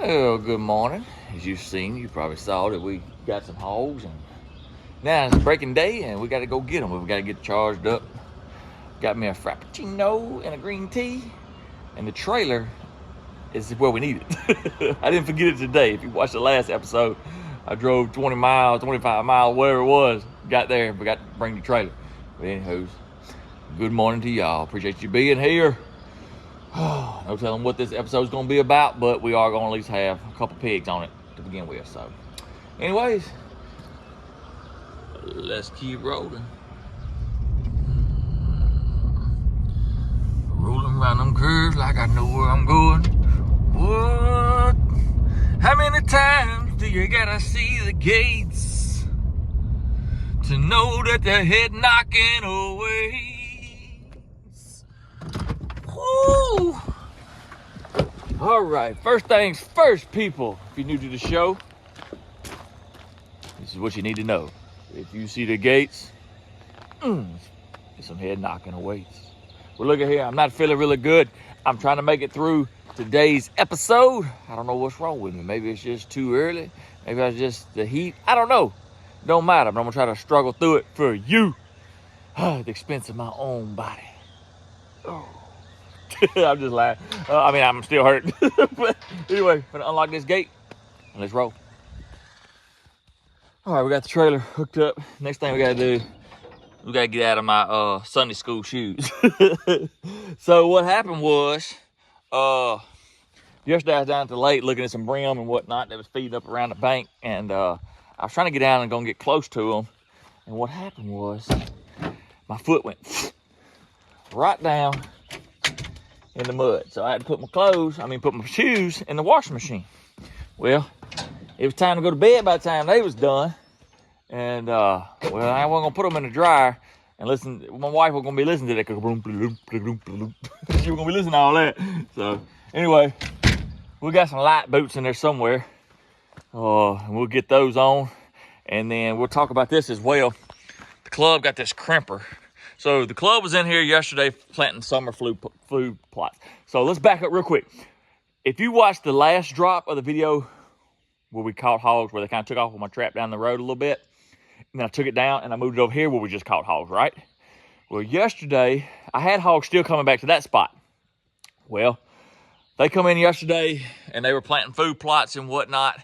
Well, good morning. As you've seen, you probably saw that we got some hogs, and now it's breaking day, and we got to go get them. We got to get charged up. Got me a frappuccino and a green tea, and the trailer is where we need it. I didn't forget it today. If you watched the last episode, I drove 20 miles, 25 miles, whatever it was, got there, but got to bring the trailer. But anywho, good morning to y'all. Appreciate you being here. No telling what this episode's gonna be about, but we are gonna at least have a couple pigs on it to begin with. So anyways, let's keep rolling. Rolling around them curves like I know where I'm going. What? How many times do you gotta see the gates to know that they're head knocking away? Woo! All right, first things first, people. If you're new to the show, this is what you need to know. If you see the gates, there's some head knocking away. Well, look at here. I'm not feeling really good. I'm trying to make it through today's episode. I don't know what's wrong with me. Maybe it's just too early. Maybe it's just the heat. I don't know. Don't matter, but I'm gonna try to struggle through it for you at the expense of my own body. Oh. I'm just laughing. I mean, I'm still hurt. But anyway, gonna unlock this gate and let's roll. All right, we got the trailer hooked up. Next thing we gotta do, we gotta get out of my Sunday school shoes. So what happened was, yesterday I was down at the lake looking at some brim and whatnot that was feeding up around the bank, and I was trying to get down and go and get close to them. And what happened was, my foot went right down in the mud. So I had to put my shoes in the washing machine. Well, it was time to go to bed by the time they was done. And well, I wasn't gonna put them in the dryer and listen. My wife was gonna be listening to that. She was gonna be listening to all that. So anyway, we got some light boots in there somewhere. And we'll get those on. And then we'll talk about this as well. The club got this crimper. So the club was in here yesterday planting summer food plots. So let's back up real quick. If you watched the last drop of the video where we caught hogs, where they kind of took off with my trap down the road a little bit, and then I took it down and I moved it over here where we just caught hogs, right? Well, yesterday, I had hogs still coming back to that spot. Well, they come in yesterday and they were planting food plots and whatnot,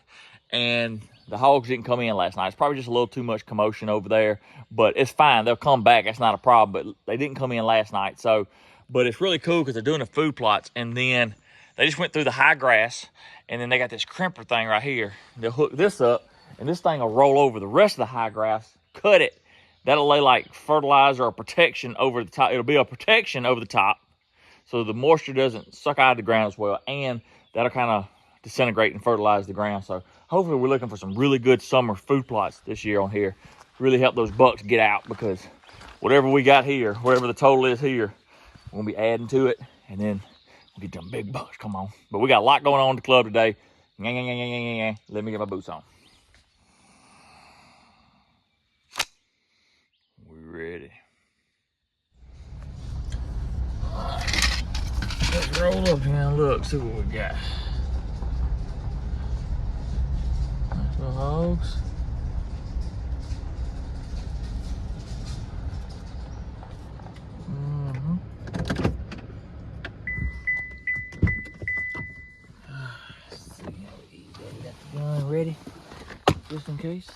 and the hogs didn't come in last night. It's probably just a little too much commotion over there, but it's fine. They'll come back. That's not a problem, but they didn't come in last night. So, but it's really cool because they're doing the food plots, and then they just went through the high grass, and then they got this crimper thing right here. They'll hook this up, and this thing will roll over the rest of the high grass, cut it. That'll lay like fertilizer or protection over the top. It'll be a protection over the top so the moisture doesn't suck out of the ground as well, and that'll kind of disintegrate and fertilize the ground. So hopefully we're looking for some really good summer food plots this year on here. Really help those bucks get out, because whatever we got here, whatever the total is here, we're gonna be adding to it, and then we'll get them big bucks. Come on. But we got a lot going on at the club today. Let me get my boots on. We're ready. Let's roll up here and look, see what we got. Nice little hogs. Let's see how we eat. Got the gun ready, just in case.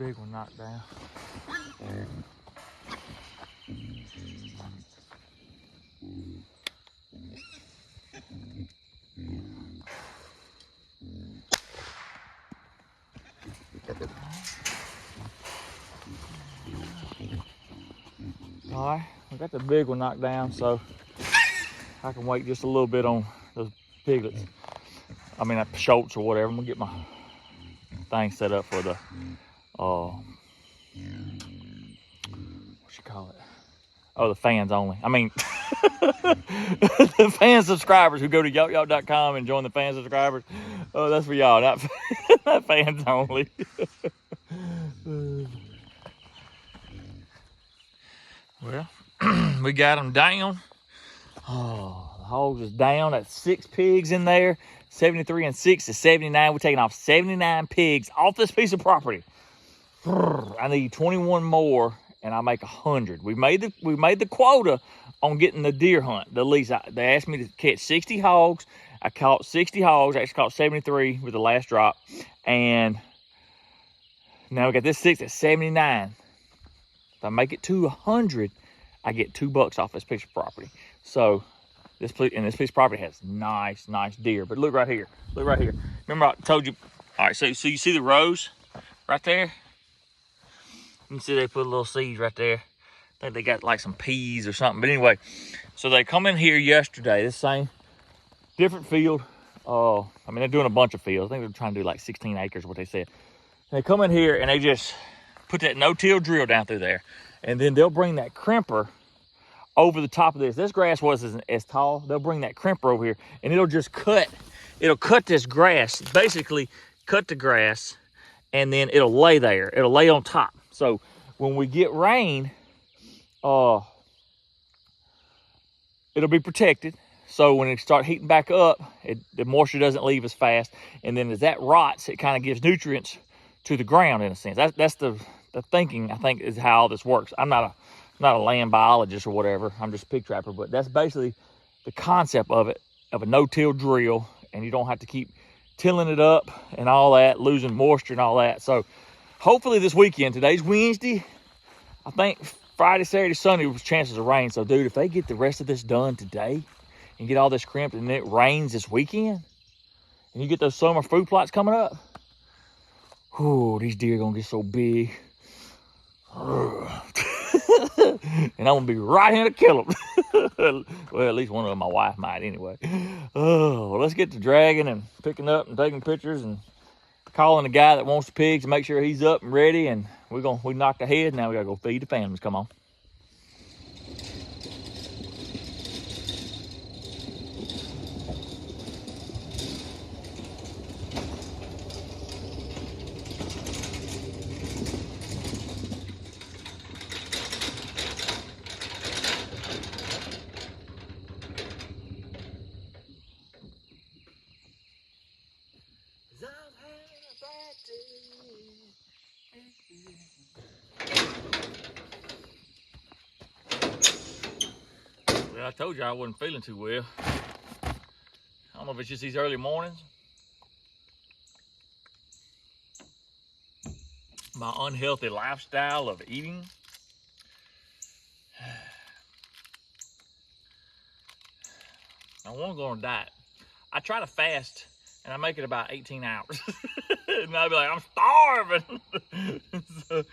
big one knocked down. All right, we got the big one knocked down, so I can wait just a little bit on those piglets. I mean, Schultz or whatever. I'm gonna get my thing set up for the, what you call it? Oh, the fans only. I mean, the fan subscribers who go to yokyok.com and join the fan subscribers. Oh, that's for y'all, not, not fans only. Well, we got them down. Oh, the hogs is down. That's 6 pigs in there. 73 and 6 is 79. We're taking off 79 pigs off this piece of property. I need 21 more, and I make 100. We made the quota on getting the deer hunt. The lease. They asked me to catch 60 hogs. I caught 60 hogs. I actually caught 73 with the last drop, and now we got this 6 at 79. If I make it to 100, I get $2 off this piece of property. So this piece of property has nice deer. But look right here. Look right here. Remember I told you. All right, so you see the rows right there? You can see they put a little seeds right there. I think they got like some peas or something. But anyway, so they come in here yesterday. This same different field. I mean, they're doing a bunch of fields. I think they're trying to do like 16 acres, what they said. And they come in here and they just put that no-till drill down through there. And then they'll bring that crimper over the top of this. This grass wasn't as tall. They'll bring that crimper over here and it'll just cut. It'll cut this grass, basically cut the grass, and then it'll lay there. It'll lay on top. So when we get rain, it'll be protected. So when it starts heating back up, the moisture doesn't leave as fast. And then as that rots, it kind of gives nutrients to the ground in a sense. That's the thinking, I think, is how all this works. I'm not a land biologist or whatever. I'm just a pig trapper, but that's basically the concept of it, of a no-till drill, and you don't have to keep tilling it up and all that, losing moisture and all that. So hopefully this weekend, today's Wednesday, I think Friday, Saturday, Sunday was chances of rain. So dude, if they get the rest of this done today and get all this crimped and it rains this weekend and you get those summer food plots coming up, oh, these deer are gonna get so big. And I'm gonna be right here to kill them. Well, at least one of them my wife might anyway. Oh, well, let's get to dragging and picking up and taking pictures and calling the guy that wants the pigs to make sure he's up and ready. And we knocked ahead. Now we gotta go feed the families. Come on. Well, I told you I wasn't feeling too well. I don't know if it's just these early mornings, my unhealthy lifestyle of eating. I want to go on a diet. I try to fast and I make it about 18 hours. And I'll be like, I'm starving. So,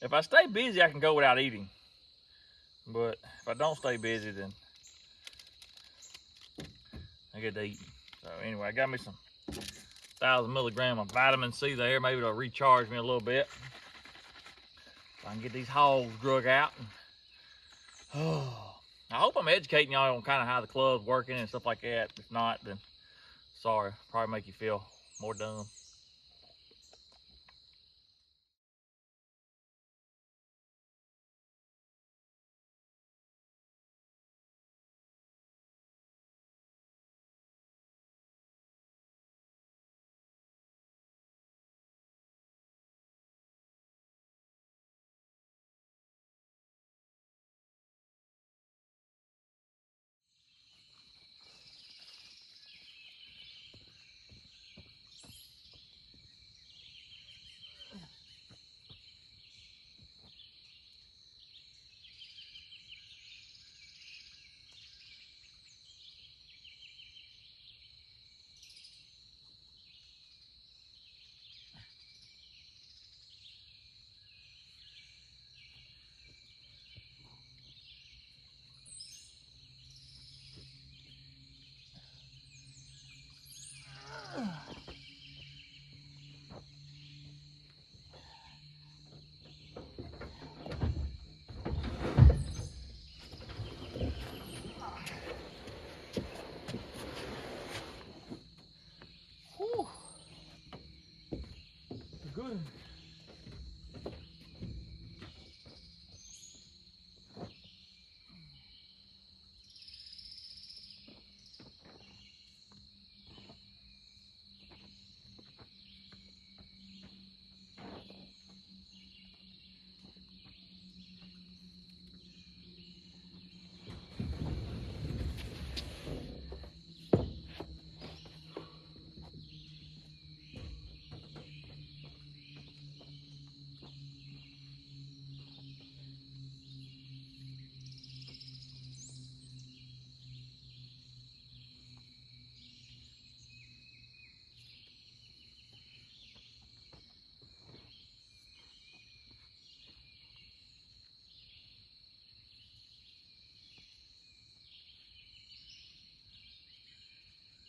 if I stay busy, I can go without eating. But if I don't stay busy, then I get to eat. So anyway, I got me some 1,000 milligrams of vitamin C there. Maybe it'll recharge me a little bit. So I can get these hogs drug out. And, I hope I'm educating y'all on kind of how the club's working and stuff like that. If not, then sorry. Probably make you feel more dumb.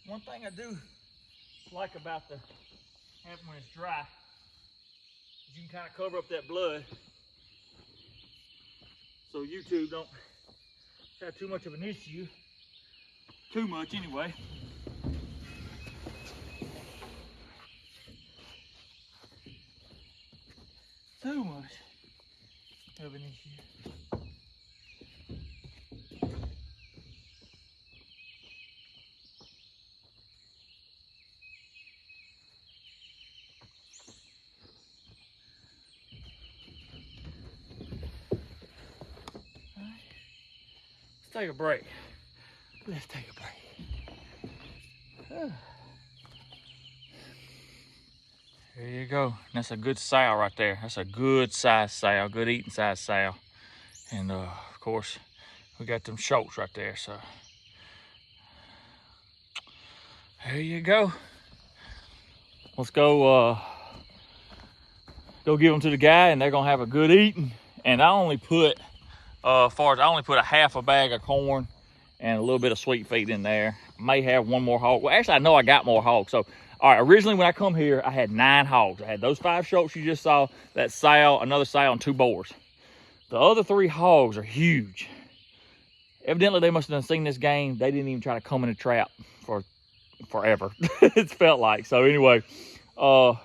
One thing I do like about the having when it's dry is you can kind of cover up that blood so YouTube don't have too much of an issue. Too much anyway. Too much of an issue. Let's take a break. Let's take a break. There you go. That's a good sow right there. That's a good size sow, good eating size sow. And of course, we got them shorts right there. So there you go. Let's go give them to the guy, and they're gonna have a good eating. And I only put, I only put a half a bag of corn and a little bit of sweet feed in there. May have one more hog. Well, actually, I know I got more hogs. So, all right, originally when I come here, I had 9 hogs. I had those 5 shoats you just saw, that sow, another sow, and 2 boars. The other 3 hogs are huge. Evidently, they must have seen this game. They didn't even try to come in a trap for forever. It's felt like. So anyway, we'll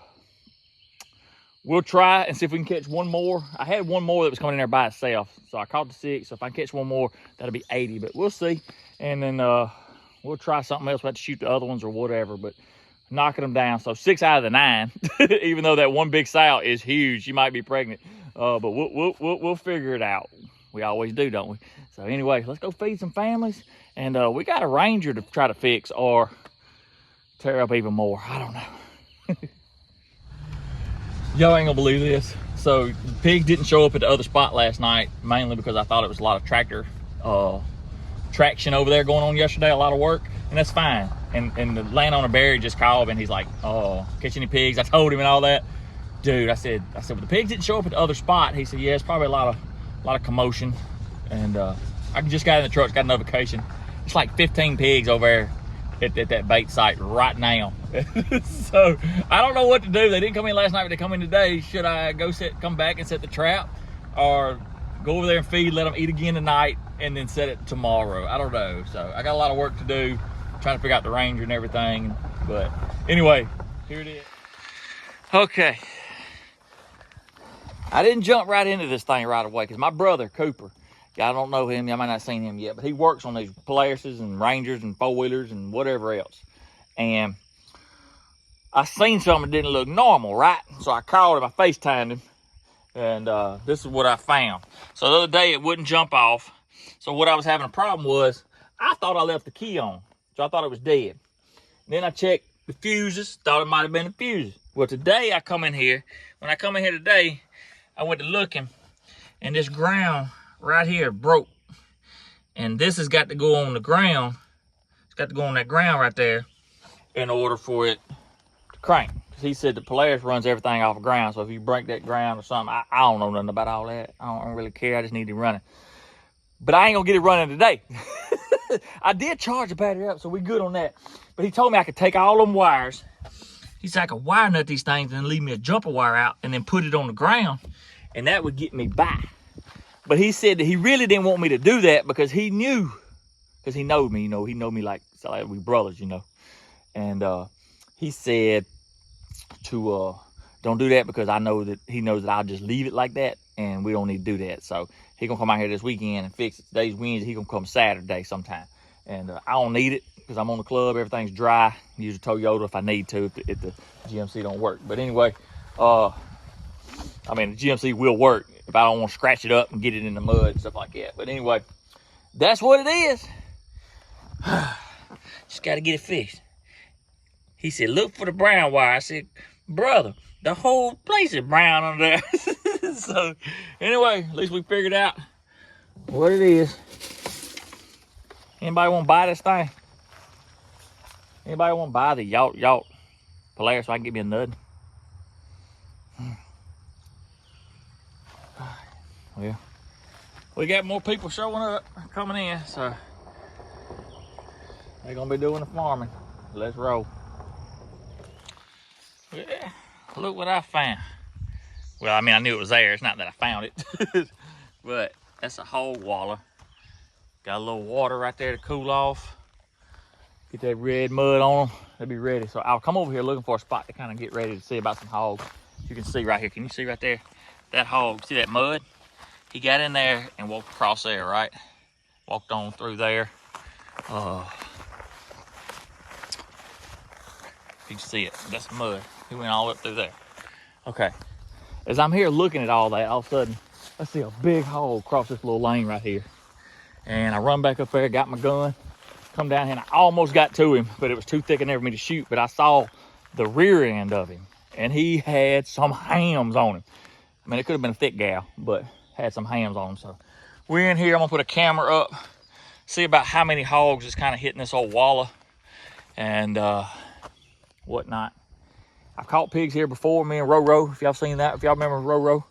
try and see if we can catch one more. I had one more that was coming in there by itself. So I caught the 6. So if I can catch one more, that'll be 80. But we'll see. And then we'll try something else. We'll have to shoot the other ones or whatever. But knocking them down. So 6 out of the 9. Even though that one big sow is huge. She might be pregnant. But we'll figure it out. We always do, don't we? So anyway, let's go feed some families. And we got a ranger to try to fix or tear up even more. I don't know. Y'all ain't gonna believe this. So pigs didn't show up at the other spot last night, mainly because I thought it was a lot of tractor traction over there going on yesterday, a lot of work, and that's fine. And the landowner Barry just called me and he's like, oh, catch any pigs? I told him and all that. Dude, I said, well, the pigs didn't show up at the other spot. He said, yeah, it's probably a lot of commotion. And I just got in the truck, got a notification. It's like 15 pigs over there at that bait site right now. So I don't know what to do. They didn't come in last night, but they come in today. Should I come back and set the trap, or go over there and feed, let them eat again tonight, and then set it tomorrow? I don't know. So I got a lot of work to do, trying to figure out the ranger and everything. But anyway, here it is. Okay. I didn't jump right into this thing right away because my brother, Cooper, y'all don't know him, y'all might not have seen him yet, but he works on these Polaris's and Rangers and 4-wheelers and whatever else. And I seen something that didn't look normal, right? So I called him, I FaceTimed him, and this is what I found. So the other day it wouldn't jump off. So what I was having a problem was, I thought I left the key on. So I thought it was dead. Then I checked the fuses, thought it might have been the fuses. Well, today I come in here. When I come in here today, I went to looking, and this ground right here broke. And this has got to go on the ground. It's got to go on that ground right there in order for it to crank. Because he said the Polaris runs everything off the ground. So if you break that ground or something, I don't know nothing about all that. I don't really care. I just need it running. But I ain't going to get it running today. I did charge the battery up, so we good on that. But he told me I could take all them wires. He said I could wire nut these things and leave me a jumper wire out and then put it on the ground, and that would get me by. But he said that he really didn't want me to do that because he knew, because he knows me, you know, he know me like we brothers, you know. And he said to don't do that because I know that he knows that I'll just leave it like that, and we don't need to do that. So he gonna come out here this weekend and fix it. Today's Wednesday, he gonna come Saturday sometime. And I don't need it because I'm on the club, everything's dry. Use a Toyota if I need to, if the GMC don't work. But anyway, I mean, the GMC will work if I don't want to scratch it up and get it in the mud and stuff like that. But anyway, that's what it is. Just got to get it fixed. He said, look for the brown wire. I said, brother, the whole place is brown under there. So anyway, at least we figured out what it is. Anybody want to buy this thing? Anybody want to buy the yacht Polaris so I can get me a nud? Well, we got more people showing up, coming in, so they're gonna be doing the farming. Let's roll. Yeah, look what I found. Well, I mean, I knew it was there. It's not that I found it. But that's a hog waller. Got a little water right there to cool off. Get that red mud on them. They'll be ready. So I'll come over here looking for a spot to kind of get ready to see about some hogs. You can see right here. Can you see right there? That hog, see that mud? He got in there and walked across there, right? Walked on through there. You can see it. That's mud. He went all up through there. Okay. As I'm here looking at all that, all of a sudden, I see a big hog cross this little lane right here. And I run back up there, got my gun, come down here, and I almost got to him, but it was too thick in there for me to shoot. But I saw the rear end of him, and he had some hams on him. I mean, it could have been a thick gal, but had some hams on him. So we're in here. I'm gonna put a camera up, see about how many hogs is kind of hitting this old walla and whatnot. I've caught pigs here before, me and Roro, if y'all seen that, if y'all remember Roro.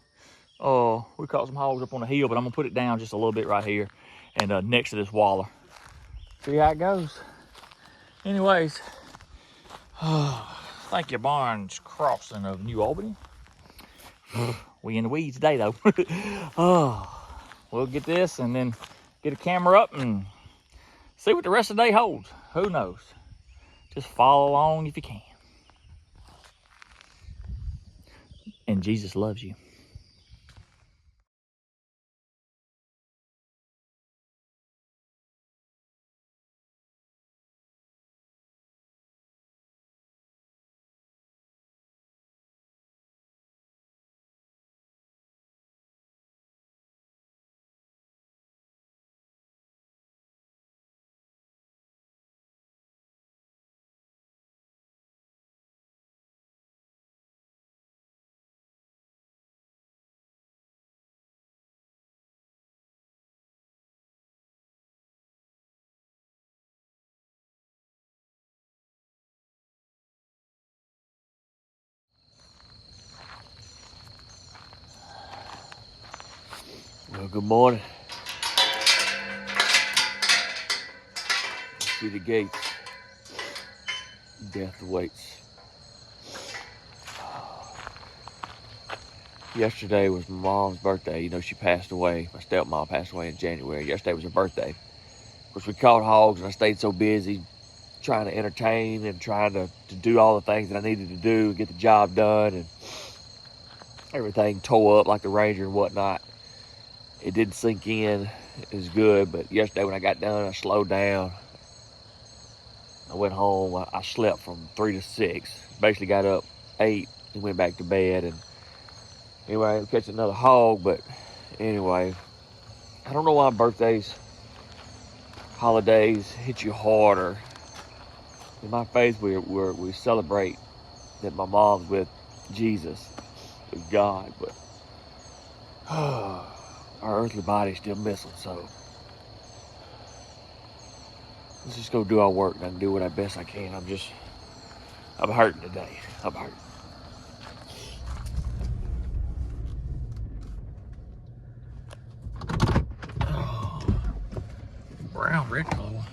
We caught some hogs up on the hill, but I'm gonna put it down just a little bit right here and next to this waller. See how it goes. Anyways, thank you, Barnes Crossing of New Albany. We in the weeds today though. We'll get this and then get a camera up and see what the rest of the day holds. Who knows? Just follow along if you can. And Jesus loves you. Well, good morning. See the gates. Death awaits. Yesterday was my mom's birthday. You know, she passed away. My stepmom passed away in January. Yesterday was her birthday. Of course, we caught hogs, and I stayed so busy trying to entertain and trying to do all the things that I needed to do, get the job done, and everything tore up like the Ranger and whatnot. It didn't sink in as good, but yesterday when I got done, I slowed down. I went home. I slept from 3 to 6. Basically got up 8 and went back to bed. And anyway, I'm catching another hog, but anyway, I don't know why birthdays, holidays hit you harder. In my faith, we celebrate that my mom's with Jesus, with God, but our earthly body's still missing, so let's just go do our work and do what I best I can. I'm hurting today. I'm hurting. Brown red color.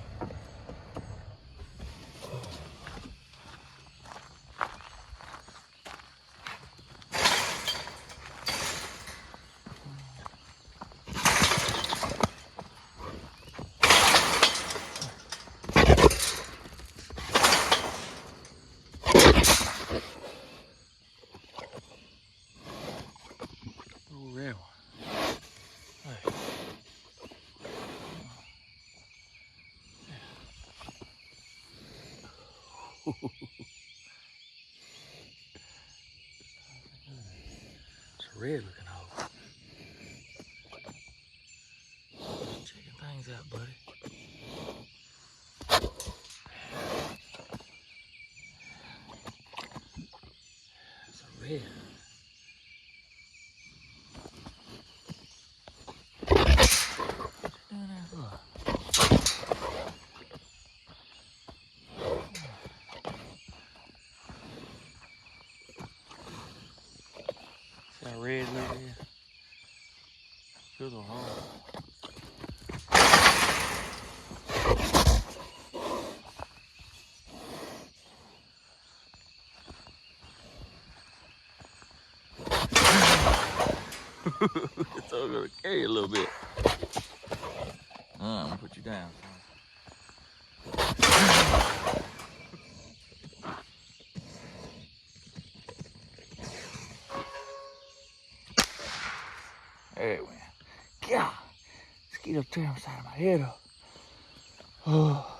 It's a red looking hog. Checking things out, buddy. It's a red. What's doing there for? See how red look here? Good little hog. So I'm gonna carry it a little bit. I'm gonna put you down. There it went. God, mosquito tearing the side of my head up. Oh.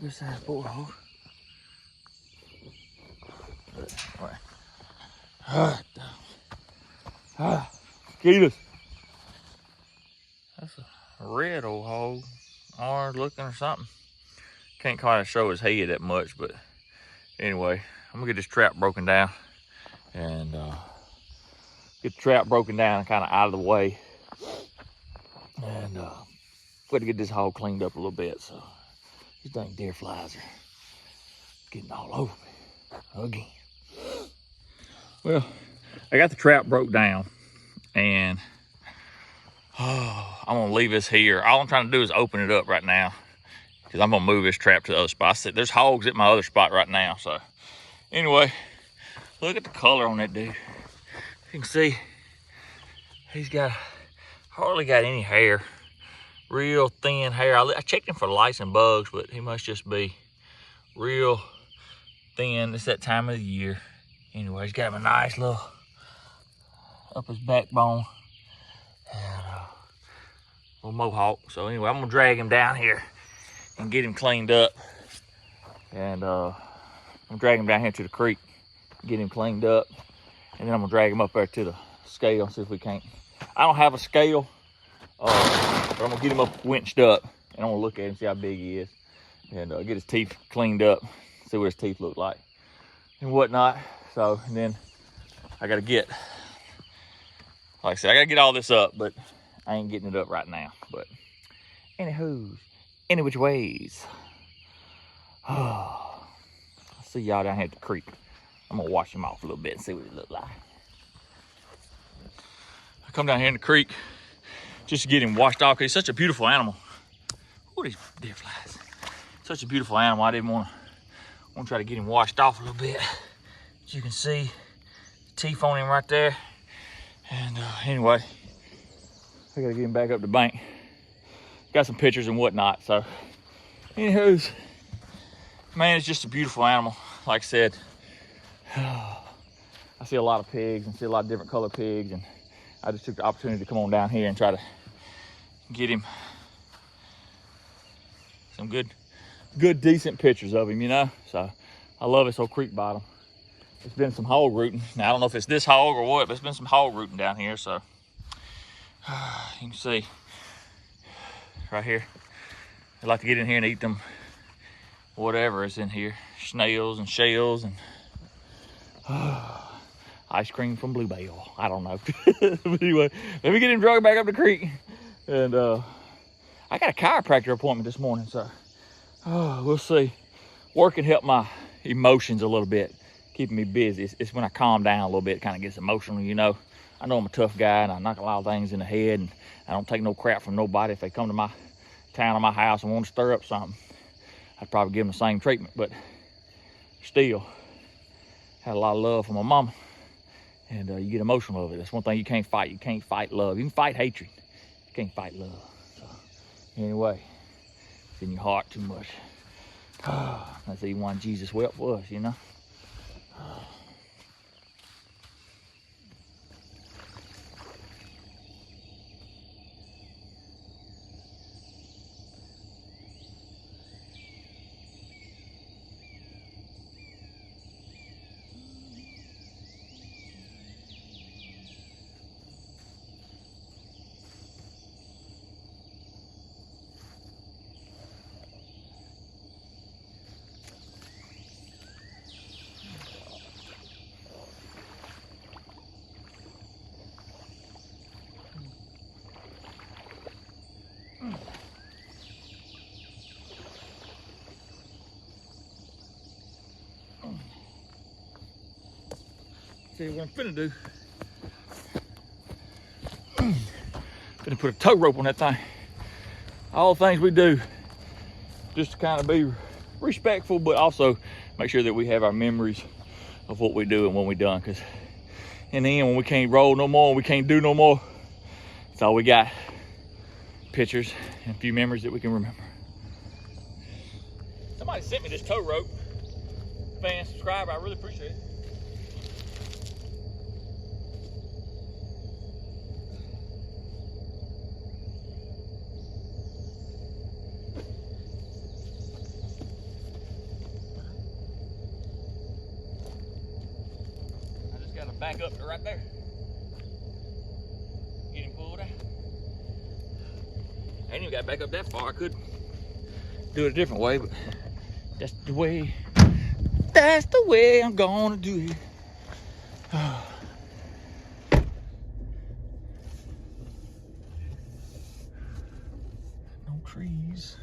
This size boar hole. Mosquitoes. That's a red old hole. Orange looking or something. Can't quite show his head that much, but anyway, I'm gonna get this trap broken down and get the trap broken down and kind of out of the way. And got to get this hole cleaned up a little bit. So these dang deer flies are getting all over me again. Well, I got the trap broke down and I'm gonna leave this here. All I'm trying to do is open it up right now because I'm gonna move this trap to the other spot. I said there's hogs at my other spot right now. So anyway, look at the color on that dude. You can see he's got hardly got any hair. Real thin hair. I checked him for lice and bugs, but he must just be real thin. It's that time of the year. Anyway, he's got him a nice little up his backbone and little mohawk. So anyway, I'm gonna drag him down here and get him cleaned up. And I'm dragging him down here to the creek, get him cleaned up, and then I'm gonna drag him up there to the scale and see if we can't. I don't have a scale, but I'm gonna get him up winched up, and I'm gonna look at him, see how big he is, and get his teeth cleaned up, see what his teeth look like, and whatnot. So, and then I gotta get, like I said, I gotta get all this up, but I ain't getting it up right now. But anywho's, any which ways. I'll see y'all down here at the creek. I'm gonna wash him off a little bit and see what it look like. I come down here in the creek just to get him washed off because he's such a beautiful animal. Ooh, these deer flies. Such a beautiful animal. I didn't want to try to get him washed off a little bit. As you can see, teeth on him right there. And anyway, I gotta get him back up the bank. Got some pictures and whatnot. So, anywho's, man, it's just a beautiful animal. Like I said, I see a lot of pigs and see a lot of different color pigs, and I just took the opportunity to come on down here and try to get him some good decent pictures of him, you know. So I love this old creek bottom. It's been some hog rooting. Now I don't know if it's this hog or what, but it's been some hog rooting down here. So you can see right here, they like to get in here and eat them whatever is in here, snails and shells and ice cream from Bluebell. I don't know. But anyway, let me get him dragged back up the creek. And I got a chiropractor appointment this morning, so we'll see. Work can help my emotions a little bit, keeping me busy. It's when I calm down a little bit, it kind of gets emotional, you know. I know I'm a tough guy and I knock a lot of things in the head, and I don't take no crap from nobody. If they come to my town or my house and want to stir up something, I'd probably give them the same treatment. But still, had a lot of love for my mama, and you get emotional over it. That's one thing you can't fight. You can't fight love. You can fight hatred. You can't fight love. So anyway, it's in your heart too much. That's the one Jesus wept for us, you know. See what I'm finna do. Finna put a tow rope on that thing. All the things we do just to kind of be respectful, but also make sure that we have our memories of what we do and when we done. Because in the end, when we can't roll no more, we can't do no more, it's all we got. Pictures and a few memories that we can remember. Somebody sent me this tow rope. Fan, subscriber, I really appreciate it. I just gotta back up to right there. Get him pulled out. I ain't even got back up that far. I could do it a different way, but that's the way I'm gonna do it. No trees.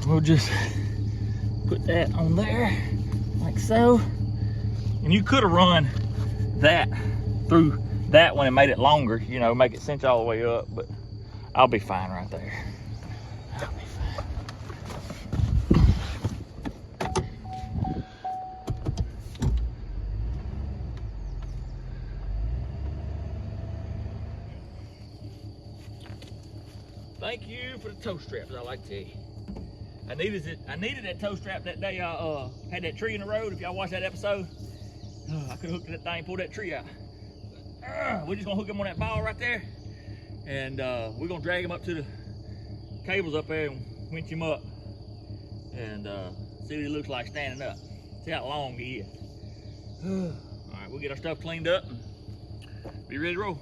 We'll just put that on there, like so. And you could have run that through that one and made it longer, you know, make it cinch all the way up, but I'll be fine right there. I'll be fine. Thank you for the toe straps, I like to tell you. I needed that toe strap that day I had that tree in the road. If y'all watched that episode, I could have hooked that thing, pulled that tree out. We're just gonna hook him on that ball right there, and we're gonna drag him up to the cables up there and winch him up, and see what he looks like standing up. See how long he is. All right, we'll get our stuff cleaned up and be ready to roll.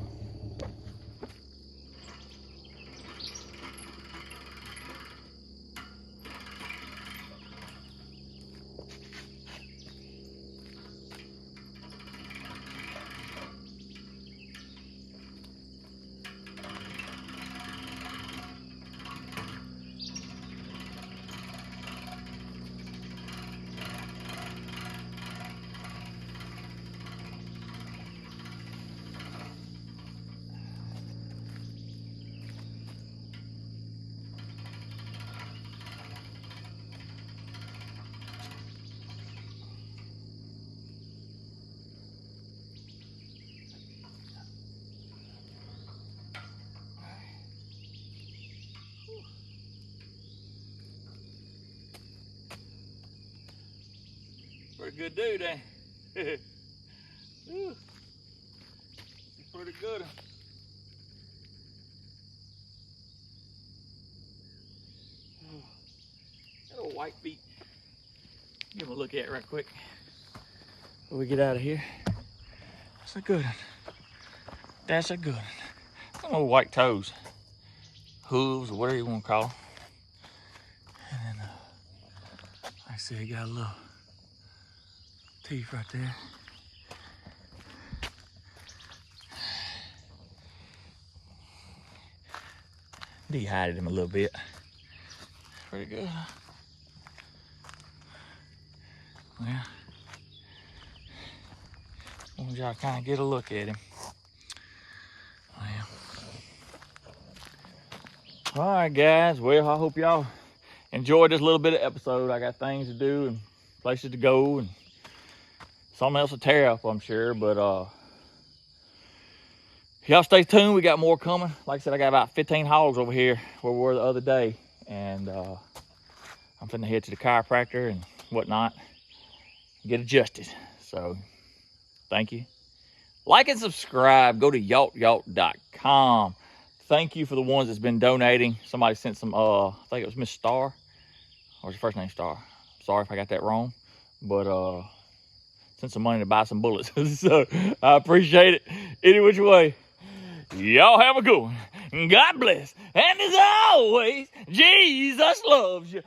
Pretty good dude, eh? He's pretty good. That old white feet. Give him a look at it right quick before we get out of here. That's a good one. That's a good one. Some old white toes. Hooves, or whatever you want to call them. And then, like I said, he got a little teeth right there. Dehydrated him a little bit. Pretty good. Well, I want y'all to kind of get a look at him. Well. All right, guys. Well, I hope y'all enjoyed this little bit of episode. I got things to do and places to go and something else to tear up, I'm sure. But y'all stay tuned. We got more coming. Like I said, I got about 15 hogs over here where we were the other day. And I'm finna head to the chiropractor and whatnot. Get adjusted. So, thank you. Like and subscribe. Go to yawtyawt.com. Thank you for the ones that's been donating. Somebody sent some, I think it was Miss Star. Or was her first name Star? Sorry if I got that wrong. But sent some money to buy some bullets. So I appreciate it. Any which way. Y'all have a good one. God bless. And as always, Jesus loves you.